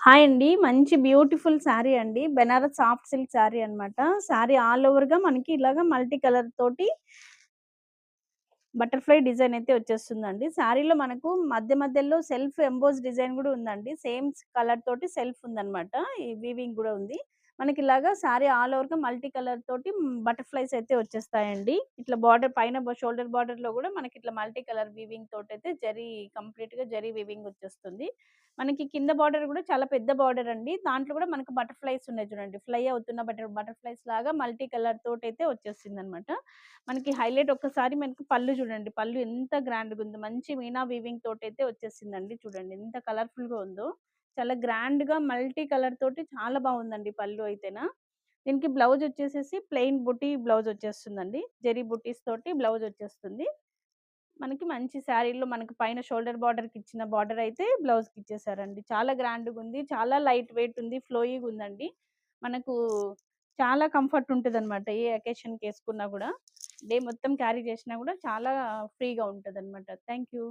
Hi అండి. మంచి beautiful sari అండి. బెనారస్ సాఫ్ట్ సిల్క్ శారీ అన్నమాట. శారీ ఆల్ ఓవర్‌గా మనకి ఇలాగా మల్టీ కలర్ తోటి బటర్‌ఫ్లై డిజైన్ అయితే వచ్చేస్తుందండి. శారీలో మనకు మధ్య మధ్యలో సెల్ఫ్ ఎంబోస్ డిజైన్ గూడా ఉందండి. సేమ్ కలర్ తోటి సెల్ఫ్ ఉందన్నమాట. ఈ వీవింగ్ గూడా ఉంది. మనకిలాగా శారీ ఆల్ ఓవర్‌గా మల్టీ కలర్ తోటి బటర్‌ఫ్లైస్ అయితే వచ్చేస్తాయండి. ఇట్లా బార్డర్ పైన షోల్డర్ బార్డర్‌లో గూడా మనకిట్లా మల్టీ కలర్ వీవింగ్ తోటైతే కంప్లీట్‌గా జరీ వీవింగ్ వచ్చేస్తుంది. మనకి కింద బార్డర్ గూడా చాలా పెద్ద బార్డర్ అండి. దాంట్లో గూడా మనకు బటర్‌ఫ్లైస్ ఉన్నాయి చూడండి. ఫ్లై అవుతున్న బటర్‌ఫ్లైస్ లాగా మల్టీ కలర్ తోటైతే వచ్చేసిందనమాట. మనకి హైలైట్ ఒక్కసారి మనకి పళ్ళు చూడండి. పళ్ళు ఎంత గ్రాండ్‌గుందో. మంచి మీనా వీవింగ్ తోటైతే వచ్చేసిందండి. చూడండి ఎంత కలర్‌ఫుల్‌గా ఉందో. చాలా గ్రాండ్‌గా మల్టీ కలర్ తోటి చాలా బావుందండి పళ్ళు అయితేనా. దీనికి బ్లౌజ్ వచ్చేసేసి ప్లెయిన్ బుటీ బ్లౌజ్ వచ్చేస్తుందండి. జరీ బుటీస్ తోటి బ్లౌజ్ వచ్చేస్తుంది. మనకి మంచి శారీలో మనకి పైన షోల్డర్ బార్డర్‌కి ఇచ్చిన బార్డర్ అయితే బ్లౌజ్‌కి ఇచ్చేసారండి. చాలా గ్రాండ్‌గుంది. చాలా లైట్ వెయిట్ ఉంది. ఫ్లోయీగుందండి. మనకు చాలా కంఫర్ట్ ఉంటదనమాట. ఏ అకేషన్‌కి ఏసుకున్నా గూడా. డే మొత్తం క్యారీ చేసినా గూడా చాలా ఫ్రీగా ఉంటదనమాట. Thank you.